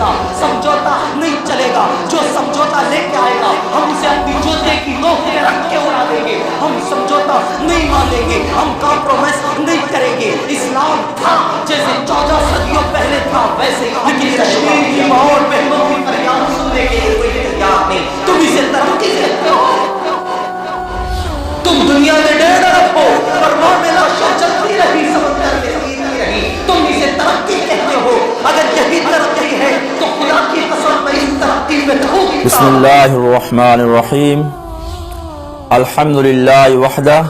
चलेगा, समझौता नहीं चलेगा। जो समझौता लेके आएगा हम उसे अपनी जूते की नोक पे रख के उड़ा देंगे। हम समझौता नहीं मानेंगे, हम कॉम्प्रोमाइज नहीं करेंगे। इस्लाम था जैसे 14 सदियों पहले था वैसे, लेकिन कश्मीर की माहौल पे हिम्मत फरियाद सुनने के लिए कोई तैयार नहीं। तुम इसे तरक्की कहते हो, तुम दुनिया में 1.5 अरब हो पर वहां में लाशें चलती रही, समंदर में तैरती रही, तुम इसे तरक्की कहते हो। अगर यही तरक्की है तो खुदा की कसम मैं इस तरक्की में थूकता। बिस्मिल्लाहिर्रहमानिर्रहीम, अल्हम्दुलिल्लाहि वहदह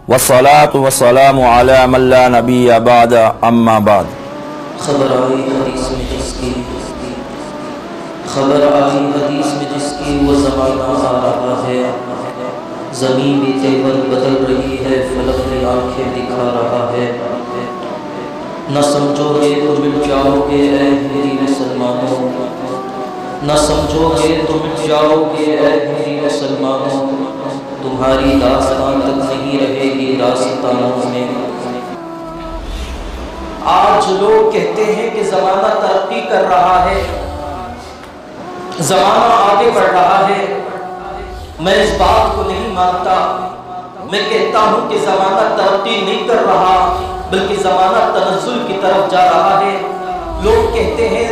वस्सलातु वस्सलामु अला मन ला नबिय्य बअद, अम्मा बाद। खबर आई हदीस में जिसकी, खबर आई हदीस में जिसकी वो ज़माना आ रहा है। ज़मीन भी तेवर बदल रही है, फलक ने आंखें दिखा रहा है। न समझोगे तो मिट जाओगे ऐ मेरी मुसलमानों, न समझोगे तो मिट जाओगे ऐ मेरी मुसलमानों। तुम्हारी दास्तान तक नहीं रहेगी दास्तानों में। आज लोग कहते हैं कि ज़माना तरक्की कर रहा है, ज़माना आगे बढ़ रहा है। मैं इस बात को नहीं मानता। मैं कहता हूँ कि ज़माना तरक्की नहीं कर रहा बल्कि ज़माना तनज़्ज़ुल की तरफ जा रहा है। लोग कहते हैं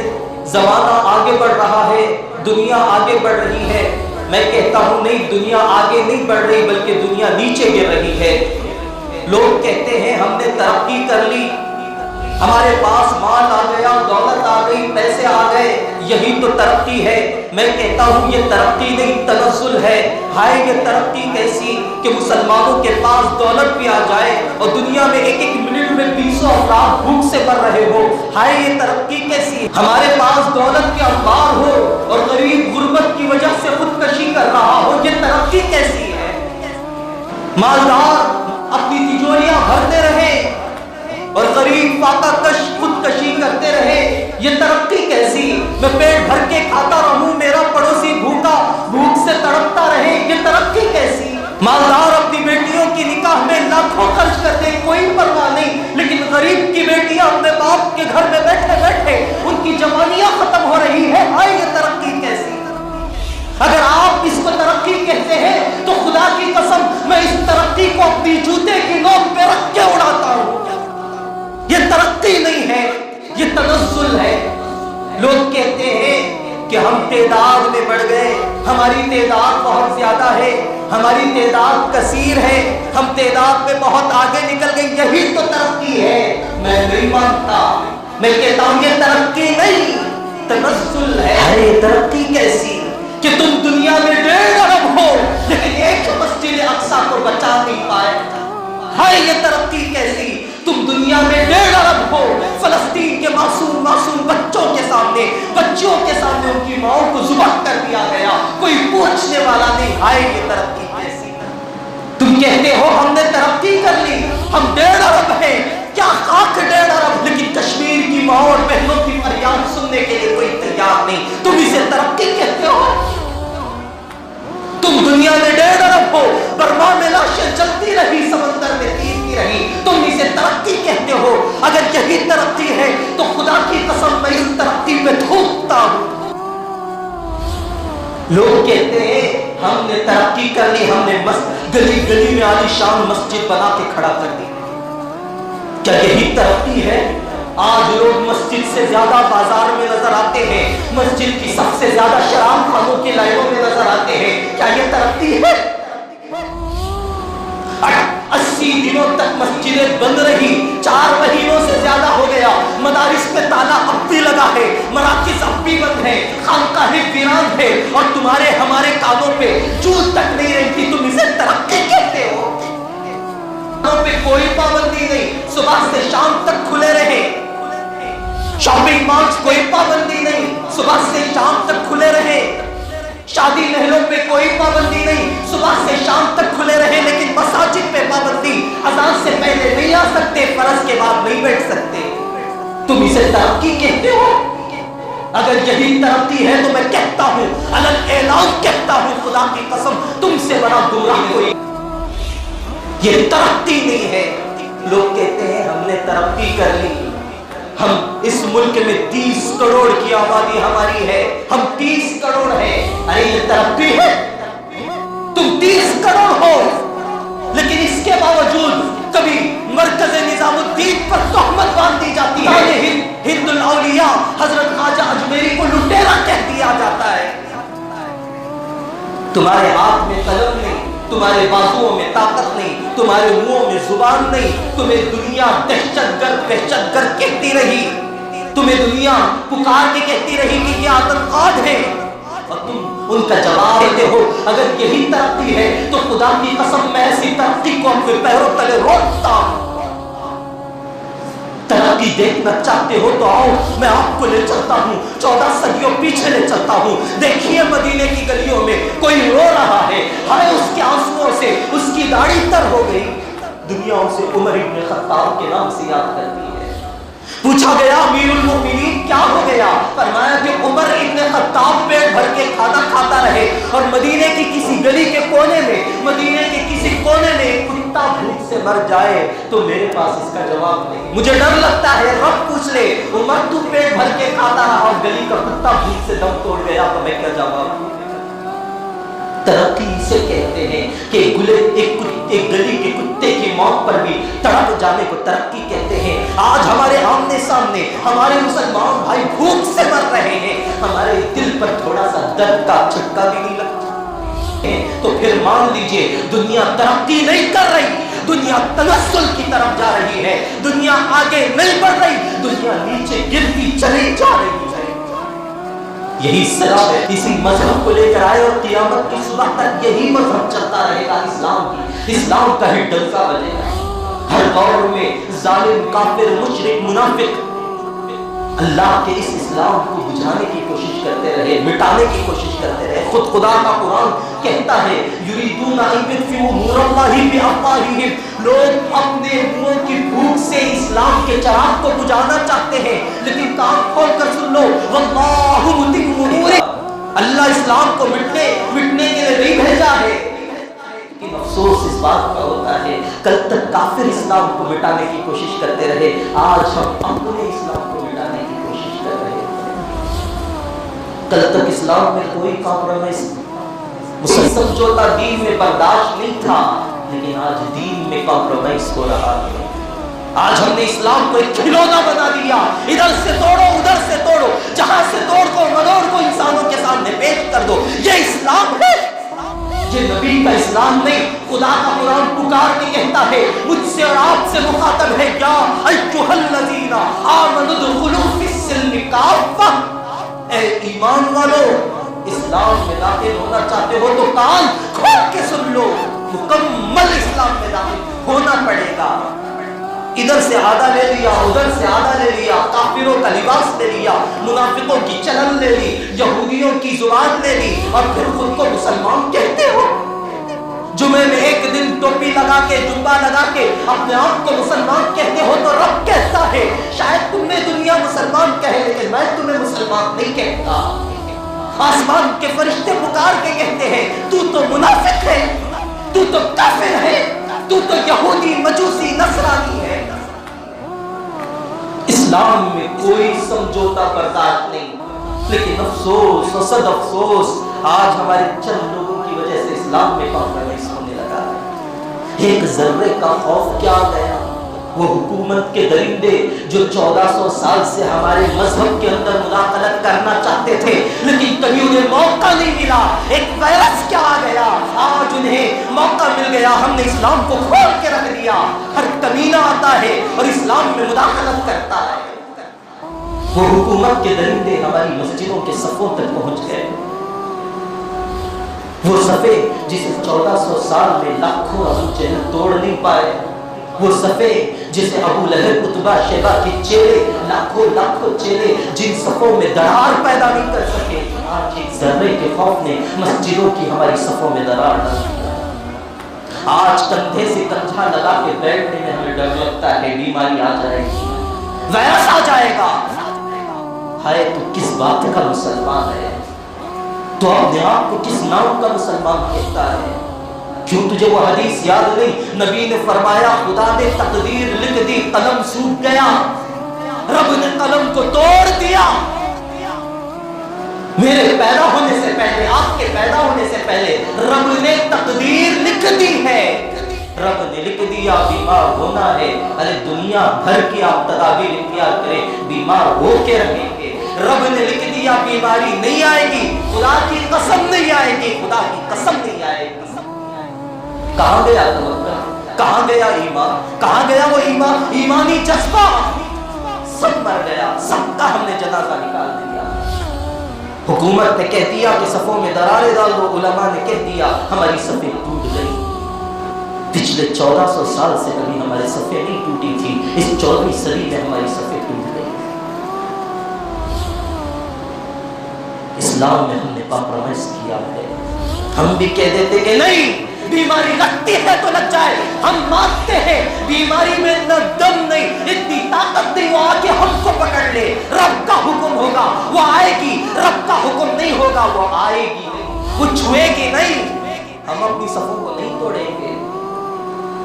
ज़माना आगे बढ़ रहा है, दुनिया आगे बढ़ रही है। मैं कहता हूँ नहीं, दुनिया आगे नहीं बढ़ रही बल्कि दुनिया नीचे गिर रही है। लोग कहते हैं हमने तरक्की कर ली, हमारे पास माल आ गया, दौलत आ गई, पैसे आ गए, यही तो तरक्की है। मैं कहता हूँ ये तरक्की नहीं, तनज़्ज़ुल है। हाय ये तरक्की कैसी कि मुसलमानों के पास दौलत भी आ जाए और दुनिया में एक एक मिनट में 20 अफराद भूख से मर रहे हो। हाय ये तरक्की कैसी, हमारे पास दौलत के अंबार हो और गरीब गुर्बत की वजह से खुदकशी कर रहा हो, ये तरक्की कैसी है। मालदार अपनी तिजोरियां भरते रहे और गरीब फाका कश खुदकशी करते रहे, ये तरक्की कैसी। मैं पेट भर के खाता रहूं, मेरा पड़ोसी भूखा भूख से तड़पता रहे, ये तरक्की कैसी। मालदार अपनी बेटियों की निकाह में लाखों खर्च कर दे, कोई परवाह नहीं, लेकिन गरीब की बेटियां अपने बाप के घर में बैठे बैठे उनकी जवानियां खत्म हो रही है। हाय ये तरक्की कैसी। अगर आप इसको तरक्की कहते हैं तो खुदा की कसम मैं इस तरक्की को अपनी जूते की नोक पे रख के उड़ाता हूं। ये तरक्की नहीं है, ये तनज़्ज़ुल है। लोग कहते हैं कि हम तादाद में बढ़ गए, हमारी तादाद बहुत ज्यादा है, हमारी तादाद कसीर है, हम तादाद में बहुत आगे निकल गए, यही तो तरक्की है। मैं नहीं मानता, मैं कहता हूं ये तरक्की नहीं, तनज़्ज़ुल है। अरे तरक्की कैसी कि तुम दुनिया में 1.5 अरब हो लेकिन एक मस्जिद अक्सा को बचा नहीं पाए। हाय ये तरक्की कैसी, तुम दुनिया में 1.5 अरब हो, फलस्तीन के मासूम मासूम बच्चों के सामने, बच्चियों के सामने उनकी माओं को ज़ुबाह कर दिया गया, कोई पूछने वाला नहीं। हाय ये तरक्की कैसी। तुम कहते हो हमने तरक्की कर ली, हम 1.5 अरब हैं, क्या खाक 1.5 अरब, लेकिन कश्मीर की माओं और बहनों की फरियाद सुनने के लिए कोई तैयार नहीं। तुम इसे तरक्की कहते हो। तुम दुनिया में 1.5 अरब हो, बर्मा में लाशें जलती रही, समंदर में तैरती रही, तुम इसे तरक्की कहते हो। अगर यही तरक्की है तो खुदा की कसम मैं इस तरक्की पे थूकता हूं। लोग कहते हैं हमने तरक्की कर ली, हमने गली गली में आलीशान मस्जिद बना के खड़ा कर दी। क्या यही तरक्की है। आज लोग मस्जिद से ज्यादा बाजार में नजर आते हैं, मस्जिद की सबसे ज्यादा शराब खानों की लाइनों में नजर आते हैं, क्या ये तरक्की है। 80 दिनों तक मस्जिदें बंद रही, 4 महीनों से ज्यादा हो गया, मदारिस पे ताला अब भी लगा है, मराकिज अब भी बंद है, खानकाहें वीरान है और तुम्हारे हमारे कानों पे चूल तक नहीं रहती। तुम इसे तरक्की कहते हो। पे कोई पाबंदी नहीं, सुबह से शाम तक खुले रहे। शॉपिंग मॉल्स कोई पाबंदी नहीं, सुबह से शाम तक खुले रहे। शादी महलों पे कोई पाबंदी नहीं, सुबह से शाम तक खुले रहे। लेकिन मसाजिद पे पाबंदी, अज़ान से पहले नहीं आ सकते, फर्ज के बाद नहीं बैठ सकते। तुम इसे तरक्की कहते हो। अगर यही तरक्की है तो मैं कहता हूं, अलग ऐलान कहता हूं, खुदा की कसम तुमसे बड़ा गुमराह कोई। ये तरक्की नहीं है। लोग कहते हैं हमने तरक्की कर ली, ہم اس ملک میں 30 کروڑ کی آبادی ہماری ہے، ہم 30 کروڑ ہیں. ارے یہ ترقی ہے؟ تم 30 کروڑ ہو لیکن اس کے باوجود کبھی مرکز نظام الدین پر تہمت باندھ دی جاتی ہے. ہند الاولیاء حضرت خواجہ اجمیری کو لٹیرا کہہ دیا جاتا ہے. تمہارے ہاتھ میں قلم نہیں، تمہارے بازوؤں میں طاقت نہیں، تمہارے منہوں میں زبان نہیں. تمہیں دنیا دہشت گرد کہتی رہی، تمہیں دنیا پکار کے کہتی رہی کہ یہ آتنکواد ہے، اور تم ان کا جواب دیتے ہو اگر یہی ترقی ہے تو خدا کی قسم میں ایسی ترقی کو اپنے پیروں تلے روکتا ہوں. ترقی دیکھنا چاہتے ہو تو آؤ، میں آپ کو لے چلتا ہوں 14 صدیوں پیچھے لے چلتا ہوں. دیکھیے مدینے کی گلیوں میں کوئی رو رہا ہے، ہائے اس کے آنسوؤں سے اس کی داڑھی تر ہو گئی. دنیا اسے عمر ابن خطاب کے نام سے یاد کرتی ہے. پوچھا گیا امیر المومنین کیا ہو گیا؟ فرمایا کہ عمر ابن خطاب پیٹ بھر کے کھانا کھاتا رہے اور مدینے کی کسی گلی کے کونے میں، مدینے کے کسی کونے میں ایک کتا بھوک سے مر جائے تو میرے پاس اس کا جواب نہیں. مجھے ڈر لگتا ہے رب پوچھ لے عمر تو پیٹ بھر کے کھاتا رہا اور گلی کا کتا بھوک سے دم توڑ گیا تو میں کیا جواب دوں؟ ترقی اسے کہتے ہیں کہ ایک گلی کے کتے کی موت پر بھی تڑپ جانے کو ترقی کہتے ہیں. آج ہمارے آمنے سامنے ہمارے مسلمان بھائی بھوک سے مر رہے ہیں، ہمارے دل پر تھوڑا سا درد کا چھٹکا بھی نہیں لگتا. تو پھر مان لیجئے دنیا ترقی نہیں کر رہی، دنیا تنزل کی طرف جا رہی ہے، دنیا آگے نہیں بڑھ رہی، دنیا نیچے گرتی چلی جا رہی ہے. یہی سلام ہے، اسی مذہب کو لے کر آئے اور قیامت کی صبح تک یہی مذہب چلتا رہے گا. اسلام کا ہی ڈنکا بجے گا. ہر دور میں ظالم، کافر، مشرک، منافق اللہ کے اس اسلام کو بجھانے کی کوشش کرتے رہے، مٹانے کی کوشش کرتے رہے. خود خدا کا قرآن کہتا ہے یریدون ان یطفئوا نور اللہ بافواہہم، لوگ اپنے منہوں کی بھوک سے اسلام کے چراغ کو بجھانا چاہتے ہیں، لیکن کان کھول کر سن لو واللہ متم نورہ، اللہ اسلام کو مٹنے کے لیے نہیں بھیجا ہے. لیکن افسوس اس بات کا ہوتا ہے کل تک کافر اسلام کو مٹانے کی کوشش کرتے رہے، آج ہم اپنے اسلام کو مٹانے کی کوشش کر رہے ہیں. کل تک اسلام میں کوئی کمپرومائز، مسلسل جوتا دین میں برداشت نہیں تھا، لیکن آج دین میں کمپرومائز ہو رہا ہے. آج ہم نے اسلام کو ایک کھلونا بنا دیا، ادھر سے توڑو ادھر سے توڑو، جہاں سے توڑ کو مروڑ کو انسانوں کے سامنے پیش کر دو. یہ اسلام ہے، یہ نبی کا اسلام نہیں. خدا کا قرآن پکار کے کہتا ہے مجھ سے اور آپ سے مخاطب ہے، یا ایھا الذین آمنوا ادخلوا فی السلم کافہ، اے ایمان والو اسلام میں داخل ہونا چاہتے ہو تو کان کھول کے سن لو، مکمل اسلام میں داخل ہونا پڑے گا. ادھر سے آدھا لے لیا، ادھر سے آدھا لے لیا، کافروں کا لباس لے لیا، منافقوں کی چلن لے لی، یہودیوں کی زبان لے لی، اور پھر خود کو مسلمان کہتے ہو. جمعے میں ایک دن ٹوپی لگا کے، جبہ لگا کے اپنے آپ کو مسلمان کہتے ہو تو رب کہتا ہے شاید تم نے دنیا مسلمان کہے لیکن میں تمہیں مسلمان نہیں کہتا. آسمان کے فرشتے پکار کے کہتے ہیں تو منافق ہے، تو کافر ہے، تو یہودی، مجوسی، نصرانی ہے. اسلام میں کوئی سمجھوتا برداشت نہیں. لیکن افسوس و صد افسوس آج ہمارے چند لوگوں کی وجہ سے اسلام میں کمپرومائز ہونے لگا ہے. ایک ذرے کا خوف کیا گیا؟ وہ حکومت کے درندے جو 1400 سال سے ہمارے مذہب کے اندر مداخلت کرنا چاہتے تھے لیکن کبھی انہیں موقع نہیں ملا. ایک وائرس کیا آ گیا، آج انہیں موقع مل گیا، ہم نے اسلام کو کھول کے رکھ دیا. ہر کمینہ آتا ہے اور اسلام میں مداخلت کرتا ہے. وہ حکومت کے درندے ہماری مسجدوں کے صفوں تک پہنچ گئے. وہ صفے جسے 1400 سال میں لاکھوں ابو جہل توڑ نہیں پائے، وہ صفے جسے ابو لہب، عتبہ، شیبہ کے چہرے، لاکھوں چہرے جن صفوں میں درار پیدا نہیں کر سکے، آج ایک ذرے کے خوف نے مسجدوں کی ہماری صفوں میں درار ڈال دیا. آج کندھے سے کندھا لگا کے بیٹھنے میں ہمیں ڈر لگتا ہے بیماری آ جائے گی، وائرس آ جائے گا. ہائے تو کس بات کا مسلمان ہے؟ تو اپنے آپ کو کس نام کا مسلمان کہتا ہے؟ کیوں تجھے وہ حدیث یاد نہیں؟ نبی نے فرمایا خدا نے تقدیر لکھ دی، قلم سوکھ گیا. रब ने कलम को तोड़ दिया। मेरे पैदा होने से पहले, आपके पैदा होने से पहले रब ने तकदीर लिख दी है। रब ने लिख दिया बीमार होना है, अरे दुनिया भर की आप तदाबीर इख्तियार करें, बीमार हो के रहेंगे। रब ने लिख दिया बीमारी नहीं आएगी, खुदा की कसम नहीं आएगी, खुदा की कसम नहीं आएगी। कहां गया तवक्कुल, कहां गया ईमान, कहां गया वो ईमान, ईमानी जज्बा? सब मर गया, सबका हमने जनाजा निकाल दिया। हुकूमत ने कह दिया कि सफों में दरारें डाल दो, उलमा ने कह दिया हमारी सफें टूट गई। पिछले 1400 साल से कभी हमारी सफें नहीं टूटी थी, इस 14वीं सदी में हमारी सफें टूट गई। इस्लाम में हमने कॉम्प्रोमाइज किया है। हम भी कह देते कि नहीं, बीमारी लगती है तो लग जाए, हम मानते हैं बीमारी में न दम नहीं, इतनी ताकत नहीं वो आके हमको पकड़ ले। रब का हुक्म होगा वो आएगी, रब का हुक्म नहीं होगा वो आएगी नहीं, वो छुएगी नहीं। हम अपनी सफों को नहीं तोड़ेंगे।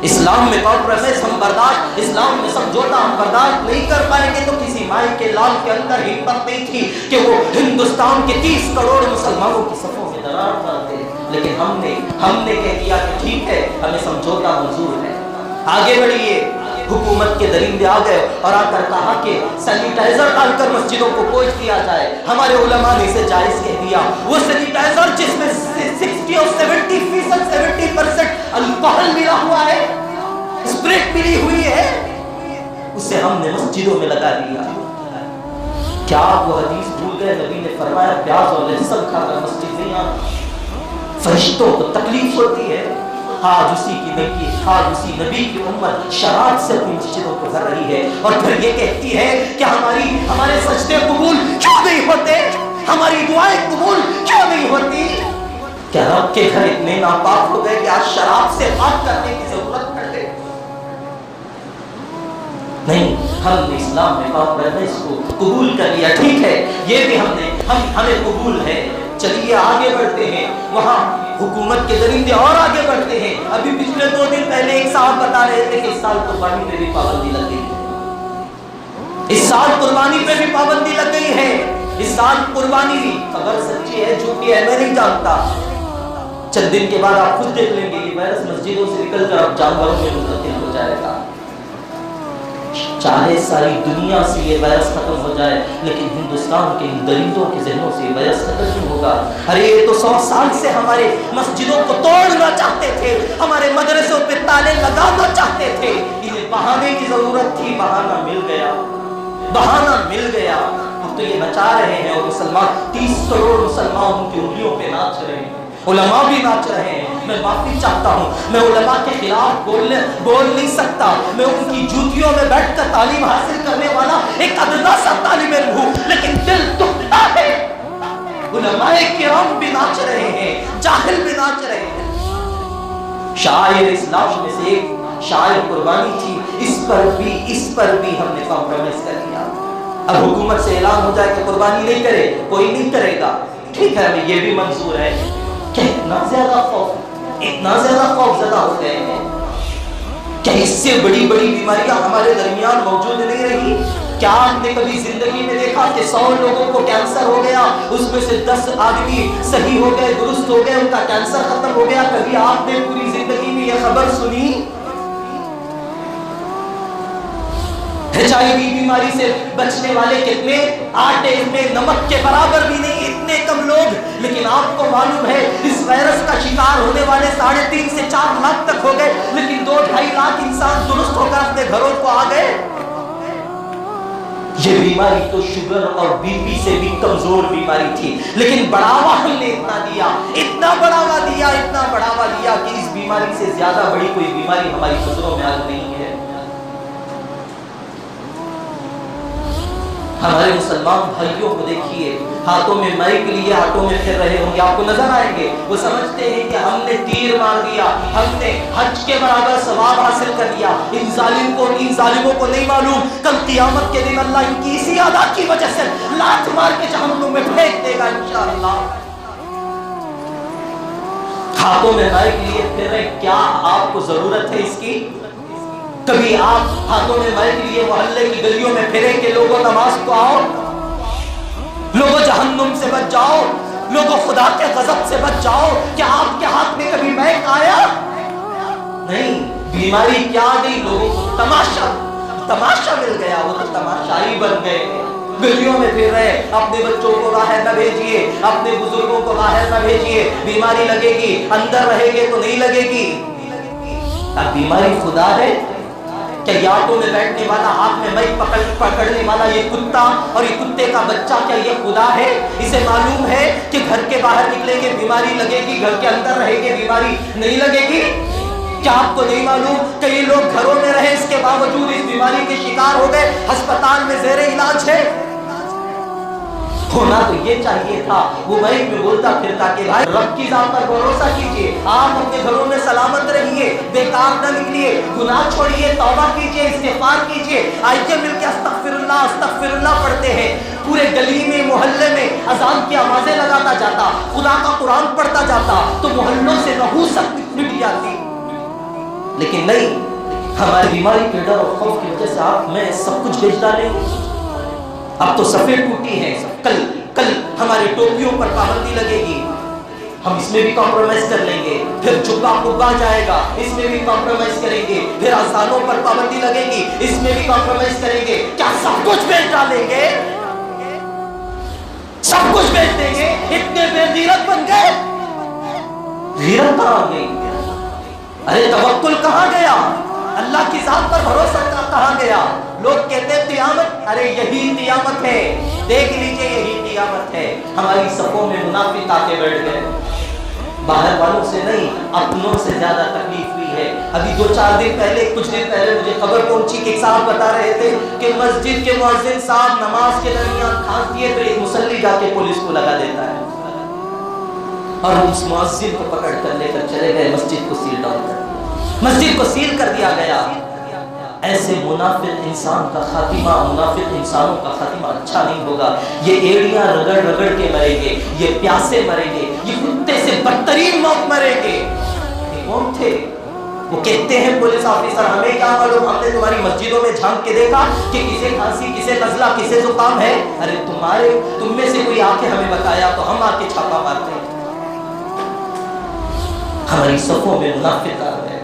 इस्लाम में कॉम्प्रोमाइज हम बर्दाश्त, इस्लाम में समझौता हम बर्दाश्त नहीं कर पाएंगे। तो किसी माई के लाल के अंदर हिम्मत नहीं थी कि वो हिंदुस्तान के 30 करोड़ मुसलमानों की सफों में दरार डालते, लेकिन हमने कह दिया कि ठीक है, हमें समझौता मंजूर है, आगे बढ़िए। हुकूमत के दरिंदे आ गए और आकर कहा कि सैनिटाइजर डालकर मस्जिदों को पोंछ दिया जाए। हमारे उलमा ने इसे जायज कह दिया। वो सैनिटाइजर जिसमें 60 और 70% अल्कोहल मिला हुआ है, स्प्रिट मिली हुई है, उसे हमने मस्जिदों में लगा दिया। क्या आप वो हदीस भूल गए? नबी ने फरमाया प्याज और लहसुन खाकर मस्जिद नहीं आना। फरिश्तों को तकलीफ होती है, आज उसी की नबी, आज उसी नबी की उम्मत शराब से अपनी मस्जिदों को भर रही है और फिर ये कहती है कि हमारे सजदे कबूल क्यों नहीं होते, हमारी दुआएं कबूल क्यों नहीं होती। क्या रब के घर इतने नापाक हो गए कि आज शराब से पाक करने की जरूरत पड़ गई? नहीं, हमने इस्लाम में कॉम्प्रोमाइज को कबूल कर लिया। ठीक है, ये भी हमें कबूल है। चलिए आगे बढ़ते हैं। वहां हुकूमत के दरिंदे और आगे बढ़ते हैं। अभी पिछले 2 दिन पहले एक साहब बता रहे थे कि इस साल कुर्बानी पे भी पाबंदी लग गई है, इस साल कुर्बानी पे भी पाबंदी लग गई है, इस साल कुर्बानी भी। खबर सच्ची है झूठी है मैं नहीं जानता, चंद दिन के बाद आप खुद देख लेंगे ये वायरस मस्जिदों से निकलकर अब जानवरों में मुंतकिल हो जाएगा। चाहे सारी दुनिया से ये वायरस खत्म हो जाए, लेकिन हिंदुस्तान के इन दरिंदों के जहनों से ये वायरस खत्म नहीं होगा। अरे ये तो 100 साल से हमारे मस्जिदों को तोड़ना चाहते थे, हमारे मदरसों पे ताले लगाना चाहते थे। इन्हें बहाने की जरूरत थी, बहाना मिल गया, बहाना मिल गया। अब तो ये नचा रहे हैं और मुसलमान 30 करोड़ मुसलमान उनकी उंगलियों पे नाच रहे हैं, उलमा भी नाच रहे हैं। मैं माफी चाहता हूँ, मैं उलमा के खिलाफ बोल नहीं सकता। मैं उनकी जूतियों में बैठकर तालीम हासिल करने वाला एक अदना सा तालिब इल्म हूँ, लेकिन दिल दुखता है। उलमाए किराम भी नाच रहे हैं, जाहिल भी नाच रहे हैं। शायर इस्लाम में से एक शायर कुर्बानी थी, इस पर भी हमने कॉम्प्रोमाइज कर लिया। अब हुकूमत से ऐलान हो जाए कि कुर्बानी नहीं करे, कोई नहीं करेगा, ठीक है, हमें ये भी मंजूर है। क्या इतना ज्यादा खौफजदा हो गए हैं? क्या इससे बड़ी बीमारियां हमारे दरमियान मौजूद नहीं रही? क्या आपने कभी जिंदगी में देखा कि 100 लोगों को कैंसर हो गया, उसमें से 10 आदमी सही हो गए, दुरुस्त हो गए, उनका कैंसर खत्म हो गया? कभी आपने पूरी जिंदगी में यह खबर सुनी? HIV बीमारी से बचने वाले कितने? आटे में नमक के बराबर भी नहीं, इतने कम लोग। लेकिन आपको मालूम है इस वायरस का शिकार होने वाले 3.5 से 4 लाख तक हो गए, लेकिन 2-2.5 लाख इंसान दुरुस्त होकर अपने घरों को आ गए। ये बीमारी तो शुगर और बीपी से भी कमजोर बीमारी थी, लेकिन बढ़ावा हमने इतना बढ़ावा दिया कि इस बीमारी से ज्यादा बड़ी कोई बीमारी हमारी नजरों में आज नहीं है। हमारे मुसलमान भाइयों को देखिए, हाथों में माइक लिए हाथों में फिर रहे होंगे, आपको नजर आएंगे। वो समझते हैं कि हमने तीर मार दिया, हमने हज के बराबर सवाब हासिल कर लिया। इन जालिमों को नहीं मालूम कल क़ियामत के दिन अल्लाह इनकी इसी अदा की वजह से लात मार के जहन्नुम में फेंक देगा इंशाअल्लाह। हाथों में माइक लिए फिर रहे, क्या आपको जरूरत है इसकी? کبھی آپ ہاتھوں میں مائک لیے محلے کی گلیوں میں پھرے کہ لوگوں نماز کو آؤ، لوگوں جہنم سے بچ جاؤ، لوگوں خدا کے غضب سے بچ جاؤ؟ کیا آپ کے ہاتھ میں کبھی مائک آیا؟ نہیں، بیماری کیا آ گئی؟ لوگوں کو تماشا مل گیا، وہ تو تماشائی بن گئے، گلیوں میں پھر رہے۔ اپنے بچوں کو باہر نہ بھیجیے، اپنے بزرگوں کو باہر نہ بھیجیے، بیماری لگے گی، اندر رہیں گے تو نہیں لگے گی۔ اب بیماری خدا ہے کیا؟ یہ آٹو میں بیٹھنے والا، ہاتھ میں مائک پکڑنے والا یہ کتا اور یہ کتے کا بچہ، کیا یہ خدا ہے؟ اسے معلوم ہے کہ گھر کے باہر نکلیں گے بیماری لگے گی، گھر کے اندر رہیں گے بیماری نہیں لگے گی؟ کیا آپ کو نہیں معلوم کئی لوگ گھروں میں رہے اس کے باوجود اس بیماری کے شکار ہو گئے، ہسپتال میں زیر علاج ہے؟ ہونا تو یہ چاہیے تھا، وہ مائک میں بولتا پھرتا کہ بھائی رب کی ذات پر بھروسہ کیجئے، آپ اپنے گھروں میں سلامت رہیے، بیکار نہ نکلیے، گناہ چھوڑیے، توبہ کیجئے، استغفار کیجئے۔ آئیے مل کے استغفر اللہ پڑھتے ہیں، پورے گلی میں محلے میں اذان کی آوازیں لگاتا جاتا، خدا کا قرآن پڑھتا جاتا تو محلوں سے نحوست مٹ جاتی۔ لیکن نہیں، ہماری بیماری کے ڈر اور خوف کی وجہ سے آپ میں سب کچھ بیچ ڈالیں۔ اب تو صفیں ٹوٹی ہیں، کل ہماری ٹوپیوں پر پابندی لگے گی، ہم اس میں بھی کمپرومائز کر لیں گے، پھر جبہ قبا جائے گا، اس میں بھی کمپرومائز کریں گے، پھر اذانوں پر پابندی لگے گی، اس میں بھی کمپرومائز کریں گے۔ کیا سب کچھ بیچ ڈالیں گے؟ سب کچھ بیچ دیں گے؟ اتنے بے غیرت بن گئے؟ غیرت کہاں گئی؟ ارے توکل کہاں گیا؟ اللہ کی ذات پر بھروسہ کہاں گیا؟ لوگ کہتے ہیں قیامت، ارے یہی قیامت ہے، دیکھ لیجئے یہی قیامت ہے۔ ہماری صفوں میں منافق آ کے بیٹھ گئے، باہر والوں سے نہیں اپنوں سے زیادہ تکلیف ہوئی ہے۔ ابھی کچھ دن پہلے مجھے خبر پہنچی کہ ایک صاحب بتا رہے تھے کہ مسجد کے مؤذن صاحب نماز کے درمیان کھانس دیے تو ایک مصلی جا کے پولیس کو لگا دیتا ہے، اور اس مؤذن کو پکڑ کر لے کر چلے گئے، مسجد کو سیل ڈاؤن کر دیا، مسجد کو سیل کر دیا گیا۔ ایسے منافق انسان کا خاتمہ، منافق انسانوں کا خاتمہ اچھا نہیں ہوگا۔ یہ ایڑیاں رگڑ رگڑ کے مریں گے، یہ پیاسے مریں گے، یہ کتے سے بدترین موت مریں گے۔ یہ کون تھے؟ وہ کہتے ہیں پولیس آفیسر ہمیں کیا معلوم، ہم نے تمہاری مسجدوں میں جھانک کے دیکھا کہ کسے کھانسی، کسے نزلہ، کسے زکام ہے۔ ارے تم میں سے کوئی آ کے ہمیں بتایا تو ہم آ کے چھاپا مارتے ہیں۔ ہماری صفوں میں منافق آ گئے،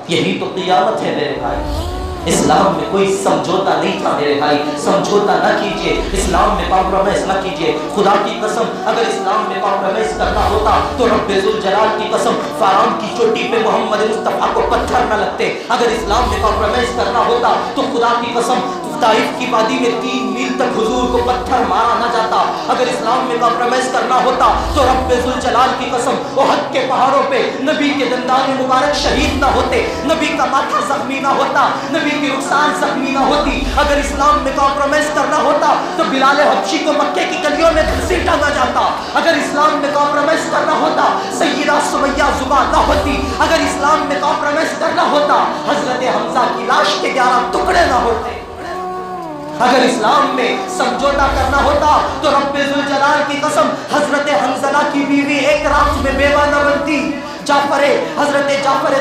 یہی تو قیامت ہے میرے بھائی۔ اسلام میں کوئی سمجھوتا نہیں تھا میرے بھائی، سمجھوتا نہ کیجئے، اسلام میں کمپرومائز نہ کیجئے۔ خدا کی قسم اگر اسلام میں کمپرومائز کرنا ہوتا تو رب ذوالجلال کی قسم فاران کی چوٹی پہ محمد مصطفیٰ کو پتھر نہ لگتے۔ اگر اسلام میں کمپرومائز کرنا ہوتا تو خدا کی قسم طائف کی وادی میں 3 میل تک حضور کو پتھر مارا نہ جاتا۔ اگر اسلام میں کمپرومائز کرنا ہوتا تو رب ذوالجلال کی قسم احد کے پہاڑوں پہ نبی کے دندان مبارک شہید نہ ہوتے، نبی کا ماتھا زخمی نہ ہوتا، نبی کی رخسار زخمی نہ ہوتی۔ اگر اسلام میں کمپرومائز کرنا ہوتا تو بلال حبشی کو مکے کی گلیوں میں گھسیٹا نہ جاتا۔ اگر اسلام میں کمپرومائز کرنا ہوتا سیدہ سمیہ ذبح نہ ہوتی۔ اگر اسلام میں کمپرومائز کرنا ہوتا حضرت حمزہ کی لاش کے 11 ٹکڑے نہ ہوتے۔ اگر اسلام میں سمجھوتا کرنا ہوتا تو رب ذوالجلال کی قسم حضرت حنظلہ کی بیوی ایک رات میں بیوہ نہ بنتی۔ حضرت جعفر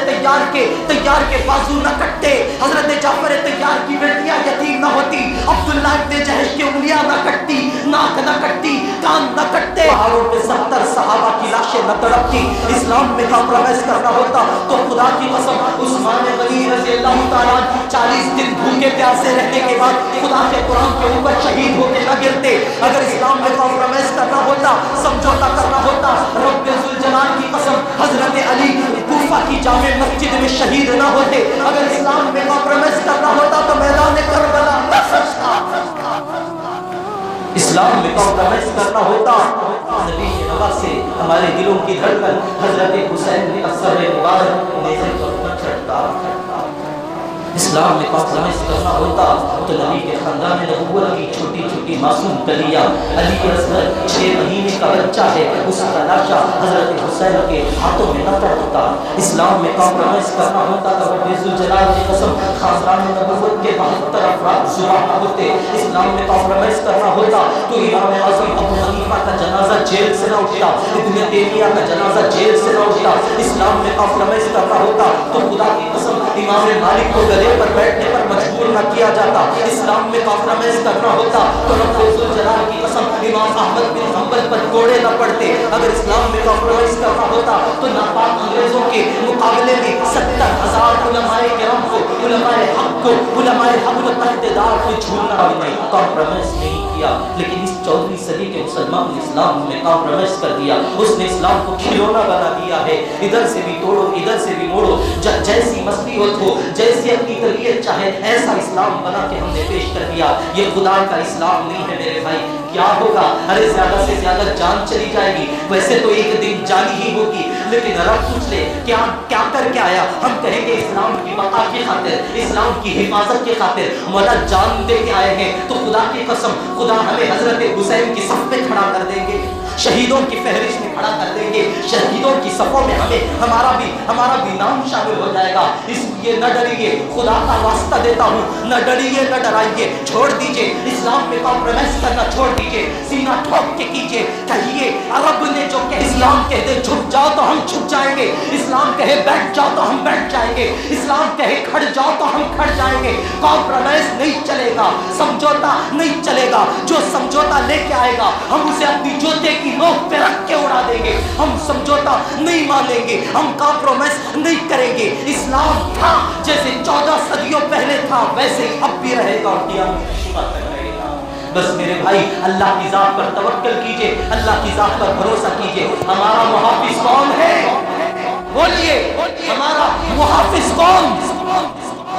تیار کے بازو نہ کٹتے، حضرت جعفر تیار کی بیٹیاں یتیم نہ ہوتی، عبداللہ ابن جہش کی انگلیاں نہ کٹتی، ناک نہ کٹتی، کان نہ کٹتے، پہاڑوں پہ 70 صحابہ کی لاشیں نہ تڑپتی۔ اسلام میں کمپرومائز کرنا ہوتا تو خدا کی قسم عثمان غنی رضی اللہ تعالیٰ 40 دن بھوکے پیاسے رہنے کے بعد خدا کے قرآن کے اوپر شہید ہو کے نہ گرتے۔ اگر اسلام میں کمپرومائز کرنا ہوتا، سمجھوتا کرنا ہوتا، رب ذوالجلال کی قسم حضرت علی کوفہ کی جامع مسجد میں شہید نہ ہوتے۔ اگر اسلام میں کمپرومائز کرنا ہوتا تو میدان کربلا نہ سجتا۔ اسلام میں کمپرومائز کرنا ہوتا نبی کی نوا سے ہمارے دلوں کی دھڑکن حضرت حسین نے اثر مبارک نیزے پر چڑھتا۔ اسلام میں کمپرومائز کرنا ہوتا تو نبی کے خاندان نبوت کی چھوٹی چھوٹی معصوم کلیاں، علی اصغر 6 مہینے کا بچہ ہے، اس کا لاشا حضرت حسین کے ہاتھوں میں نہ پڑتا۔ اسلام میں کمپرومائز کرنا ہوتا تو رب ذوالجلال کی قسم خاندان نبوت کے 72 افراد ذبح نہ ہوتے۔ اسلام میں کمپرومائز کرنا ہوتا تو امام اعظم ابو حنیفہ کا جنازہ जेल से ना उठता, इब्न तैमिया का जनाजा जेल से ना उठता, इस्लाम में कॉम्प्रोमाइज करना होता तो खुदा की कसम इमाम मालिक को गले पर बैठने पर मजबूर न किया जाता, इस्लाम में कॉम्प्रोमाइज करना होता तो रब्बुल जलाल की कसम इमाम अहमद बिन हंबल पर कोड़े न पड़ते, अगर इस्लाम में कॉम्प्रोमाइज करना होता तो नापाक अंग्रेजों के मुकाबले में 70,000 उलमाए किराम को, उलमाए हक को, उलमाए हक को तहदेदार को झूलना भी नहीं, कॉम्प्रोमाइज नहीं किया। लेकिन इस 14वीं सदी के मुसलमान ने इस्लाम में कॉम्प्रोमाइज कर दिया, उसने इस्लाम को खिलौना बना दिया है, इधर से भी तोड़ो इधर से भी मोड़ो, जैसी मसलियत हो, जैसी अपनी तबीयत चाहे ऐसा इस्लाम बना के हमने पेश कर दिया। ये खुदा का इस्लाम नहीं है मेरे भाई। क्या होगा? अरे ज्यादा से ज्यादा जान चली जाएगी, वैसे तो एक दिन जानी ही होगी, लेकिन रब पूछ ले क्या क्या करके आया, हम कहेंगे इस्लाम की बका की खातिर, इस्लाम की हिफाजत की खातिर मौला जान दे के आए हैं। तो खुदा की कसम खुदा हमें हजरत हुसैन की सफ पे खड़ा कर देंगे, शहीदों की फहरिस्त में खड़ा कर देंगे, शहीदों की सफों में हमारा भी नाम शामिल हो जाएगा। इसलिए न डरिए, खुदा का वास्ता देता हूँ, न डरिए न डराइए, छोड़ दीजिए इस्लाम में कॉम्प्रोमाइज करना, छोड़ दीजिए, सीना ठोक के कीजिए, कहिए अरब ने जो कहे इस्लाम कह दे झुक जाओ तो हम झुक जाएंगे, इस्लाम कहे बैठ जाओ तो हम बैठ जाएंगे, इस्लाम कहे खड़ जाओ तो हम खड़ जाएंगे। कॉम्प्रोमाइज नहीं चलेगा, समझौता नहीं चलेगा, जो समझौता लेके आएगा हम उसे अपनी जूते की नोक पे रख के उड़ा देंगे, हम समझौता नहीं मानेंगे, हम कॉम्प्रोमाइज नहीं करेंगे। इस्लाम था जैसे 14 सदियों पहले था वैसे ही अब भी रहेगा और क़यामत तक रहेगा। बस मेरे भाई अल्लाह की जात पर तवक्कल कीजिए, अल्लाह की जात पर भरोसा कीजिए। हमारा मुहाफिज कौन है? बोलिए, हमारा मुहाफिज कौन?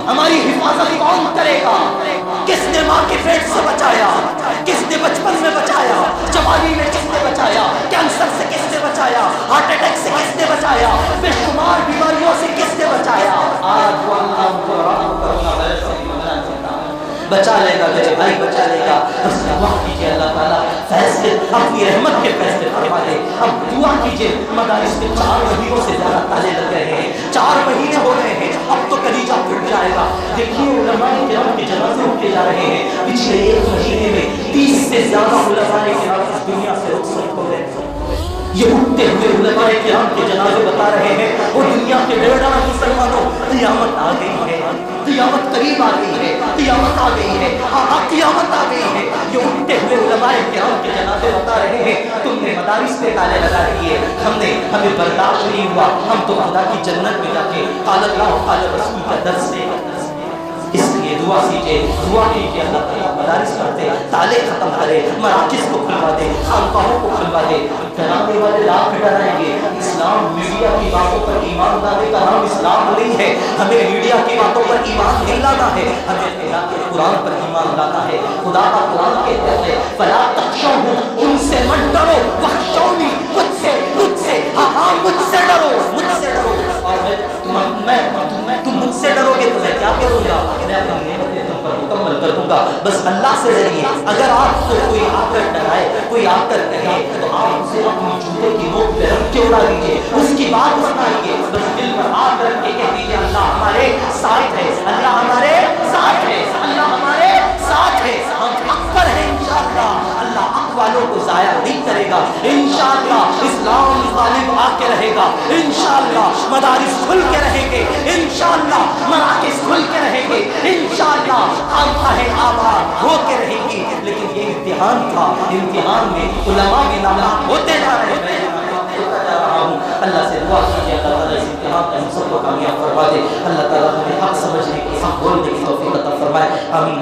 हमारी हिफाजत कौन करेगा? किसने माँ के पेट से बचाया? किसने बचपन में बचाया? जवानी में किसने बचाया? कैंसर से किसने बचाया? हार्ट अटैक से किसने बचाया? बेशुमार बीमारियों से किसने बचाया? आज वो बचा लेगा मेरे भाई, बचा लेगा। बस दुआ कीजिए अल्लाह ताला फैसले अपनी रहमत के फैसले फरमा दे। अब दुआ कीजिए, मदारिस में 4 महीनों से ज्यादा ताले लग रहे हैं, 4 महीने हो रहे हैं, अब तो कलीजा फट जाएगा। देखिए उलमाए किराम के जनाजे उठे जा रहे हैं, पिछले 1 महीने में 30 से ज्यादा उलमाए किराम इस दुनिया से रुखसत हो गए। ये उठते हुए उलमाए किराम के जनाजे बता रहे हैं, वो दुनिया के बेड़ाना मुसलमानों, क़यामत आ गई है, क़यामत करीब आ गई है, क़यामत आ गई है, हाँ क़यामत आ गई है। ये उठते हुए उलमाए किराम के जनाजे बता रहे हैं, तुमने मदारिस पे ताले लगा दिए, हमें बर्दाश्त नहीं हुआ, हम तो खुदा की जन्नत में जाके क़ाल अल्लाह क़ाल रसूल का दर्स लेंगे। इसलिए दुआ कीजिए अल्लाह ताला मदारिस करते ताले खत्म करे, मराकिज़ को खुलवा दे, खानकाहों को खुलवा दे। डराने वाले लाख डराएंगे, इस्लाम मीडिया की बातों पर ईमान लाने का नाम इस्लाम नहीं है। हमें मीडिया की बातों पर ईमान नहीं लाना है, हमें अल्लाह के कुरान पर ईमान लाना है। खुदा का कुरान कहता है फला तख्शौहु, उनसे मत डरो, वख्शौनी, मुझसे हाँ मुझसे डरो, मुझसे डरो। और तुम मुझसे डरोगे तो मैं क्या करूँगा? मैं अपनी नेमतें तुम पर मुकम्मल कर दूंगा। बस अल्लाह से डरिए। अगर आपको कोई आकर डराए, कोई आकर कहे तो आप उसे अपनी जूते की नोक पे रख के उड़ा दीजिए, उसकी बात सुनाइए। बस दिल पर हाथ रख के कह दीजिए अल्लाह हमारे साथ है, अल्लाह हमारे साथ है, अल्लाह हमारे साथ है, हम हक पर हैं इंशाअल्लाह। अल्लाह हक वालों को ज़ाया नहीं करेगा इंशाअल्लाह। इस्लाम गालिब आके रहेगा इंशाअल्लाह। मदारिस खुल के रहेंगे इंशाअल्लाह, मराकिज़ खुल के रहेंगे इंशाअल्लाह, खानकाहें आबाद हो के रहेंगी। लेकिन ये इम्तिहान था, इम्तिहान में उलमा भी नाकाम होते जा रहे हैं। अल्लाह से दुआ कीजिए अल्लाह ताला इस इम्तिहान में हम सबको कामयाब करवा दे। अल्लाह ताला हमें हक समझने की, हक बोलने की तौफीक अता फरमाए। आमीन।